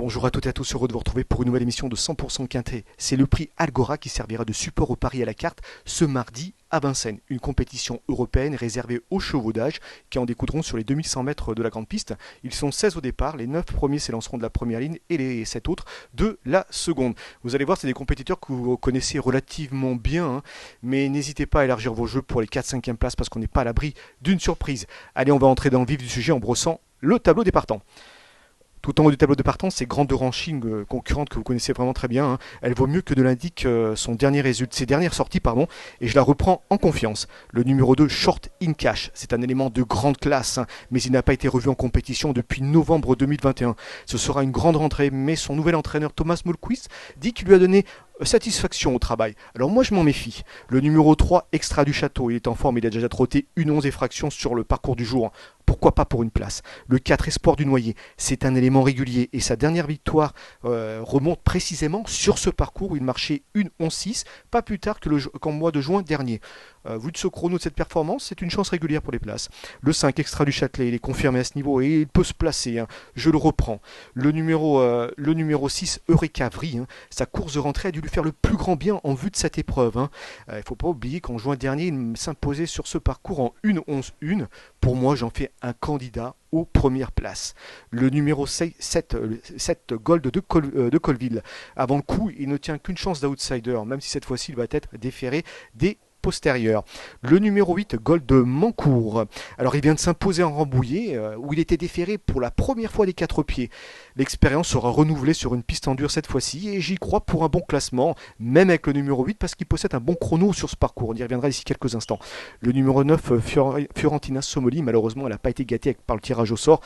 Bonjour à toutes et à tous, heureux de vous retrouver pour une nouvelle émission de 100% Quintet. C'est le prix Algora qui servira de support au pari à la carte ce mardi à Vincennes. Une compétition européenne réservée aux chevaux d'âge qui en découdront sur les 2100 mètres de la grande piste. Ils sont 16 au départ, les 9 premiers s'élanceront de la première ligne et les 7 autres de la seconde. Vous allez voir, c'est des compétiteurs que vous connaissez relativement bien, mais n'hésitez pas à élargir vos jeux pour les 4-5e places parce qu'on n'est pas à l'abri d'une surprise. Allez, on va entrer dans le vif du sujet en brossant le tableau des partants. Tout en haut du tableau de partance, ces grandes ranching concurrentes que vous connaissez vraiment très bien, elle vaut mieux que de l'indique ses dernières sorties, et je la reprends en confiance. Le numéro 2, Short in Cash, c'est un élément de grande classe, mais il n'a pas été revu en compétition depuis novembre 2021. Ce sera une grande rentrée, mais son nouvel entraîneur Thomas Mulquist dit qu'il lui a donné satisfaction au travail. Alors moi je m'en méfie. Le numéro 3, Extra du Château, il est en forme, il a déjà trotté une 11 et fraction sur le parcours du jour. Pourquoi pas pour une place. Le 4, Espoir du Noyer, c'est un élément régulier et sa dernière victoire remonte précisément sur ce parcours où il marchait une 11-6, pas plus tard qu'en mois de juin dernier. Vu de ce chrono de cette performance, c'est une chance régulière pour les places. Le 5, Extra du Châtelet, il est confirmé à ce niveau et il peut se placer, je le reprends. Le numéro 6, Eureka Vry, sa course de rentrée a dû lui faire le plus grand bien en vue de cette épreuve. Il ne faut pas oublier qu'en juin dernier, il s'imposait sur ce parcours en 1-11-1. Pour moi, j'en fais un candidat aux premières places. Le numéro 7, Gold de Colville. Avant le coup, il ne tient qu'une chance d'outsider, même si cette fois-ci, il va être déféré des postérieur. Le numéro 8, Gold de Mancourt. Alors il vient de s'imposer en Rambouillet, où il était déféré pour la première fois des 4 pieds. L'expérience sera renouvelée sur une piste en dur cette fois-ci, et j'y crois pour un bon classement, même avec le numéro 8, parce qu'il possède un bon chrono sur ce parcours. On y reviendra d'ici quelques instants. Le numéro 9, Fiorentina Somoli, malheureusement elle n'a pas été gâtée par le tirage au sort.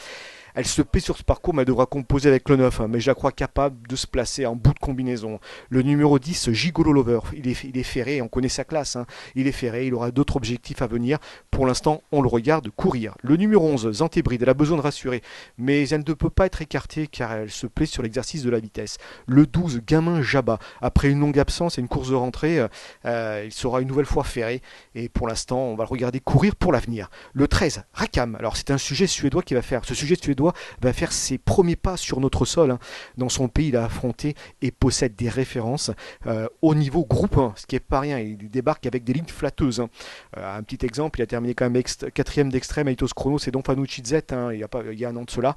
Elle se paie sur ce parcours, mais elle devra composer avec le 9, mais je la crois capable de se placer en bout de combinaison. Le numéro 10, Gigolo Lover, il est ferré, on connaît sa classe, il est ferré, il aura d'autres objectifs à venir. Pour l'instant, on le regarde courir. Le numéro 11, Zantébride, elle a besoin de rassurer, mais elle ne peut pas être écartée car elle se plaît sur l'exercice de la vitesse. Le 12, Gamin Jabba, après une longue absence et une course de rentrée, il sera une nouvelle fois ferré, et pour l'instant, on va le regarder courir pour l'avenir. Le 13, Rakam, alors c'est un sujet suédois qui va faire, ce sujet suédois va faire ses premiers pas sur notre sol. Dans son pays, il a affronté et possède des références au niveau groupe 1, ce qui n'est pas rien. Il débarque avec des lignes flatteuses. Un petit exemple, il a terminé quand même 4ème d'extrême à Itos Chrono, c'est Don Fanucci Z, il y a un an de cela,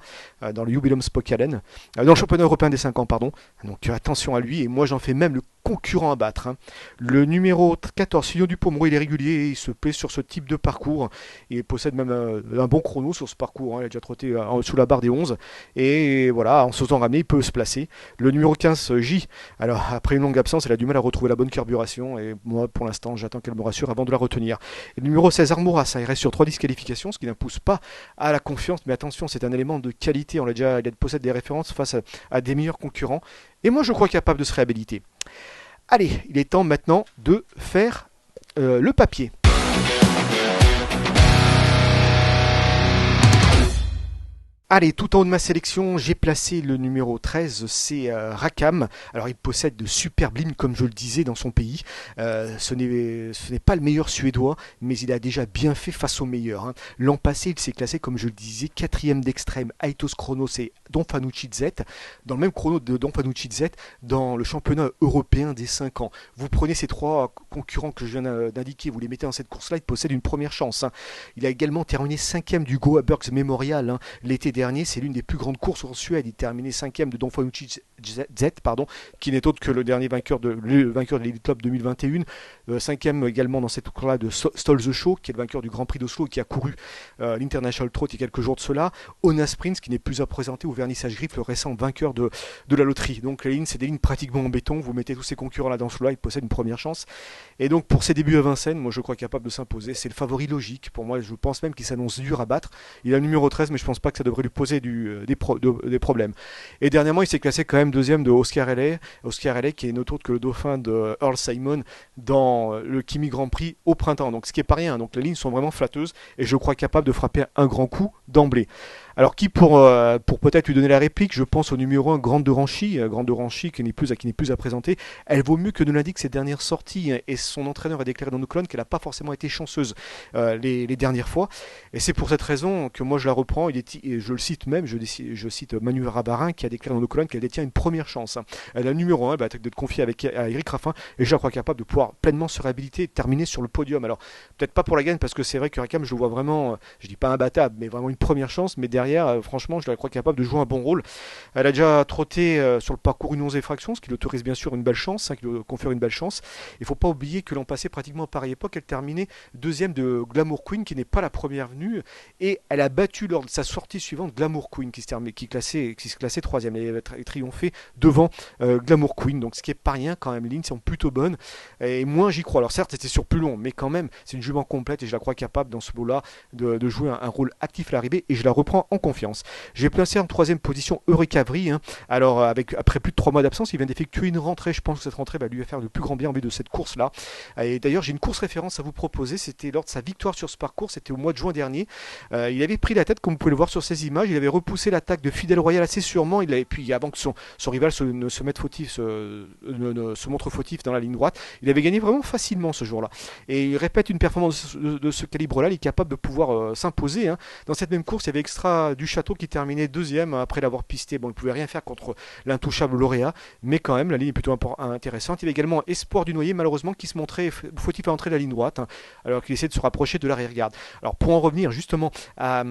dans le Jubileum Spokalen, dans le championnat européen des 5 ans, pardon. Donc attention à lui, et moi j'en fais même le concurrent à battre. Le numéro 14, Fillon du Pomereau, il est régulier et il se plaît sur ce type de parcours. Il possède même un bon chrono sur ce parcours. Il a déjà trotté sous la barre des 11. Et voilà, en se faisant ramener, il peut se placer. Le numéro 15, J. Alors, après une longue absence, elle a du mal à retrouver la bonne carburation. Et moi, pour l'instant, j'attends qu'elle me rassure avant de la retenir. Et le numéro 16, Armora, ça il reste sur 3 disqualifications, ce qui n'impose pas à la confiance. Mais attention, c'est un élément de qualité. Il possède des références face à des meilleurs concurrents. Et moi, je crois capable de se réhabiliter. Allez, il est temps maintenant de faire le papier. Allez, tout en haut de ma sélection, j'ai placé le numéro 13, c'est Rakam. Alors il possède de superbes lignes, comme je le disais, dans son pays. Ce n'est pas le meilleur suédois, mais il a déjà bien fait face aux meilleurs. L'an passé, il s'est classé, comme je le disais, 4ème d'extrême, Aitos Chrono, c'est Don Fanucci Z, dans le même chrono de Don Fanucci Z, dans le championnat européen des 5 ans. Vous prenez ces 3 concurrents que je viens d'indiquer, vous les mettez dans cette course-là, il possède une première chance. Il a également terminé 5ème du Go Bergs Memorial l'été dernier, c'est l'une des plus grandes courses en Suède. Il terminé 5ème de Don Fanucci Z, qui n'est autre que le dernier vainqueur de l'Elite Club 2021. 5ème également dans cette course-là de Stol the Show, qui est le vainqueur du Grand Prix d'Oslo, qui a couru l'International Trot il y a quelques jours de cela. Ona Sprints, qui n'est plus à présenter au Vernissage Griffe, le récent vainqueur de la loterie. Donc les lignes, c'est des lignes pratiquement en béton. Vous mettez tous ces concurrents là dans cela, il possède une première chance. Et donc pour ses débuts à Vincennes, moi je crois capable de s'imposer. C'est le favori logique. Pour moi, je pense même qu'il s'annonce dur à battre. Il a le numéro 13, mais je pense pas que ça devrait lui poser des problèmes. Et dernièrement, il s'est classé quand même 2ème de Oscar L.A. Oscar L.A. qui est autre que le dauphin de Earl Simon dans le Kimi Grand Prix au printemps. Donc ce qui est pas rien. Donc les lignes sont vraiment flatteuses et je crois capable de frapper un grand coup d'emblée. Alors pour peut-être lui donner la réplique, je pense au numéro 1, Grande de Ranchy, qui n'est plus à présenter. Elle vaut mieux que ne l'indique ses dernières sorties, hein, et son entraîneur a déclaré dans nos colonnes qu'elle n'a pas forcément été chanceuse les dernières fois. Et c'est pour cette raison que moi je la reprends. Et je le cite même, je cite Manu Rabarin qui a déclaré dans nos colonnes qu'elle détient une première chance, hein. Elle a le numéro 1, elle va être confiée à Eric Raffin, et je la crois capable de pouvoir pleinement se réhabiliter et terminer sur le podium. Alors peut-être pas pour la gagne, parce que c'est vrai que Rakam, je le vois vraiment, je dis pas imbattable, mais vraiment une première chance. Mais derrière, franchement, je la crois capable de jouer un bon rôle. Elle a déjà trotté sur le parcours une 11 fractions, ce qui l'autorise bien sûr une belle chance, hein, qui lui confère une belle chance. Il ne faut pas oublier que l'an passé, pratiquement à pareille époque, elle terminait deuxième de Glamour Queen, qui n'est pas la première venue, et elle a battu lors de sa sortie suivante Glamour Queen, qui se classait troisième. Elle a triomphé devant Glamour Queen, donc ce qui est pas rien quand même. Les lignes sont plutôt bonnes, et moi j'y crois. Alors certes, c'était sur plus long, mais quand même, c'est une jument complète, et je la crois capable dans ce lot-là de jouer un rôle actif à l'arrivée, et je la reprends en confiance. J'ai placé en troisième position Eureka Vry, hein. Alors après plus de 3 mois d'absence, il vient d'effectuer une rentrée. Je pense que cette rentrée va lui faire le plus grand bien en vue de cette course-là. Et d'ailleurs, j'ai une course référence à vous proposer. C'était lors de sa victoire sur ce parcours, c'était au mois de juin dernier. Il avait pris la tête, comme vous pouvez le voir sur ces images. Il avait repoussé l'attaque de Fidel Royal assez sûrement. Puis avant que son rival ne se mette fautif, ne se montre fautif dans la ligne droite, il avait gagné vraiment facilement ce jour-là. Et il répète une performance de ce calibre-là. Il est capable de pouvoir s'imposer, hein. Dans cette même course, il y avait Extra du Château qui terminait deuxième après l'avoir pisté. Bon, il ne pouvait rien faire contre l'intouchable lauréat, mais quand même, la ligne est plutôt intéressante. Il y avait également Espoir du Noyer, malheureusement, qui se montrait fautif à l'entrée de la ligne droite, hein, alors qu'il essayait de se rapprocher de l'arrière-garde. Alors, pour en revenir justement à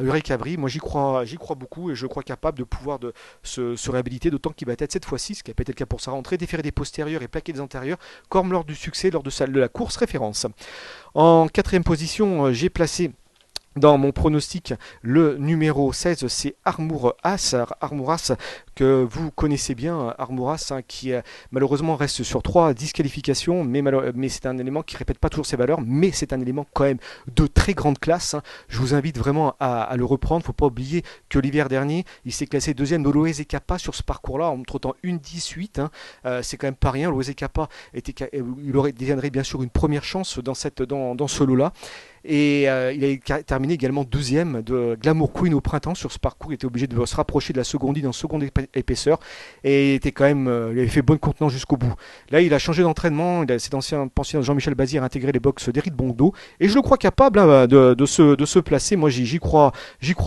Eureka Vry, moi j'y crois beaucoup, et je crois capable de pouvoir se réhabiliter, d'autant qu'il va être cette fois-ci, ce qui n'a pas été le cas pour sa rentrée, déférer des postérieurs et plaquer des antérieurs, comme lors du succès lors de la course référence. En quatrième position, j'ai placé dans mon pronostic le numéro 16, c'est Armouras, que vous connaissez bien, Armouras, hein, qui malheureusement reste sur 3 disqualifications, mais c'est un élément qui ne répète pas toujours ses valeurs, mais c'est un élément quand même de très grande classe, hein. Je vous invite vraiment à le reprendre. Il ne faut pas oublier que l'hiver dernier, il s'est classé deuxième de l'Oese Kappa sur ce parcours-là, en trottant 1,18, hein. C'est quand même pas rien. L'Oese Kappa, il deviendrait bien sûr une première chance dans ce lot-là. Et il a terminé également deuxième de Glamour Queen au printemps sur ce parcours. Il était obligé de se rapprocher de la seconde ligne en seconde épaisseur, et il avait fait bonne contenance jusqu'au bout. Là, il a changé d'entraînement. Cet ancien pensionnaire Jean-Michel Bazir a intégré les box d'Éric Bondo, et je le crois capable, hein, de se placer. Moi, j'y crois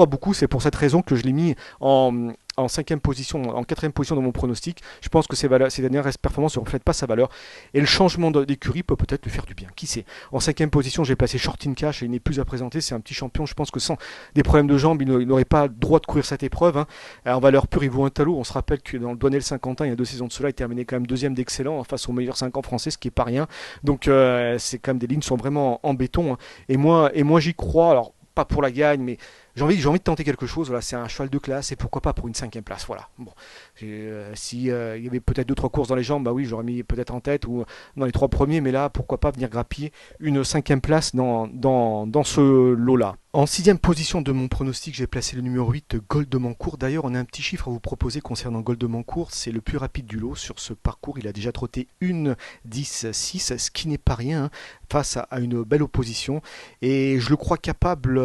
beaucoup. C'est pour cette raison que je l'ai mis en quatrième position dans mon pronostic. Je pense que ces dernières performances ne reflètent pas sa valeur, et le changement d'écurie peut peut-être lui faire du bien, qui sait. En cinquième position, j'ai placé Short in Cash, et il n'est plus à présenter. C'est un petit champion. Je pense que sans des problèmes de jambes, il n'aurait pas le droit de courir cette épreuve, hein. En valeur pure, il vaut un talot. On se rappelle que dans le Douanel Saint-Quentin, il y a 2 saisons de cela, il terminait quand même deuxième d'excellent face aux meilleurs 5 ans français, ce qui est pas rien. Donc c'est quand même, des lignes sont vraiment en béton, hein. Et moi j'y crois. Alors pas pour la gagne, mais j'ai envie de tenter quelque chose. Voilà, c'est un cheval de classe, et pourquoi pas pour une 5e place. Voilà. Bon, si il y avait peut-être 2-3 courses dans les jambes, bah oui, j'aurais mis peut-être en tête ou dans les 3 premiers, mais là, pourquoi pas venir grappiller une 5e place dans ce lot-là. En 6e position de mon pronostic, j'ai placé le numéro 8, Gold de Mancourt. D'ailleurs, on a un petit chiffre à vous proposer concernant Gold de Mancourt. C'est le plus rapide du lot sur ce parcours. Il a déjà trotté 1,10,6, ce qui n'est pas rien, hein, face à une belle opposition. Et je le crois capable,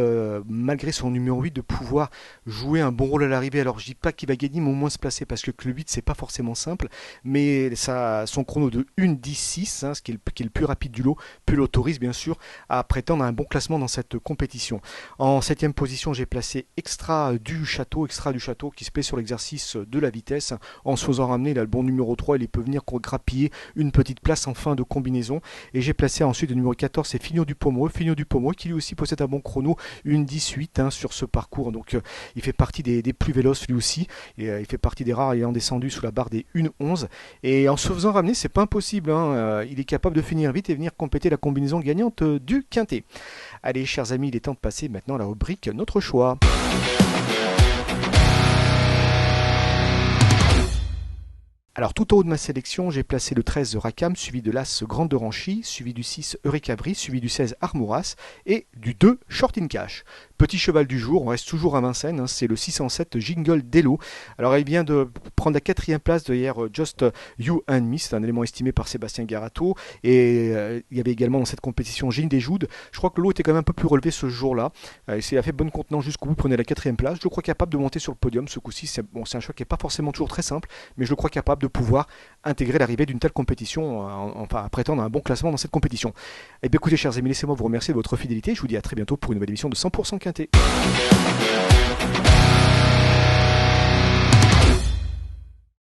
malgré son numéro 8, de pouvoir jouer un bon rôle à l'arrivée. Alors, je dis pas qu'il va gagner, mais au moins se placer, parce que le 8, c'est pas forcément simple. Mais son chrono de 1,10,6, hein, ce qui est le plus rapide du lot, peut l'autorise bien sûr à prétendre à un bon classement dans cette compétition. En 7e position, j'ai placé Extra du Château, qui se plaît sur l'exercice de la vitesse. En se faisant ramener, il a le bon numéro 3, il peut venir grappiller une petite place en fin de combinaison. Et j'ai placé ensuite le numéro 14, c'est Fignot du Pomereux, qui lui aussi possède un bon chrono, 1,18, hein, sur ce parcours. Donc il fait partie des plus véloces lui aussi. Et, il fait partie des rares ayant descendu sous la barre des 1,11. Et en se faisant ramener, c'est pas impossible, hein. Il est capable de finir vite et venir compléter la combinaison gagnante du quintet. Allez, chers amis, il est temps de passer maintenant à la rubrique Notre choix. Alors tout en haut de ma sélection, j'ai placé le 13 Rakam, suivi de l'As Grande de Ranchy, suivi du 6 Eureka Vry, suivi du 16 Armouras et du 2 Short in Cash. Petit cheval du jour, on reste toujours à Vincennes, hein, c'est le 607 Jingle d'Elo. Alors il vient de prendre la 4e place derrière Just You and Me, c'est un élément estimé par Sébastien Garato. Et il y avait également dans cette compétition Gilles Desjoudes. Je crois que le lot était quand même un peu plus relevé ce jour-là. Il a fait bonne contenance jusqu'au bout, prenait la 4e place. Je le crois capable de monter sur le podium ce coup-ci. C'est un choix qui n'est pas forcément toujours très simple, mais je le crois capable de pouvoir intégrer l'arrivée d'une telle compétition, enfin à prétendre à un bon classement dans cette compétition. Et bien écoutez chers amis, laissez-moi vous remercier de votre fidélité. Je vous dis à très bientôt pour une nouvelle émission de 100% Quintet.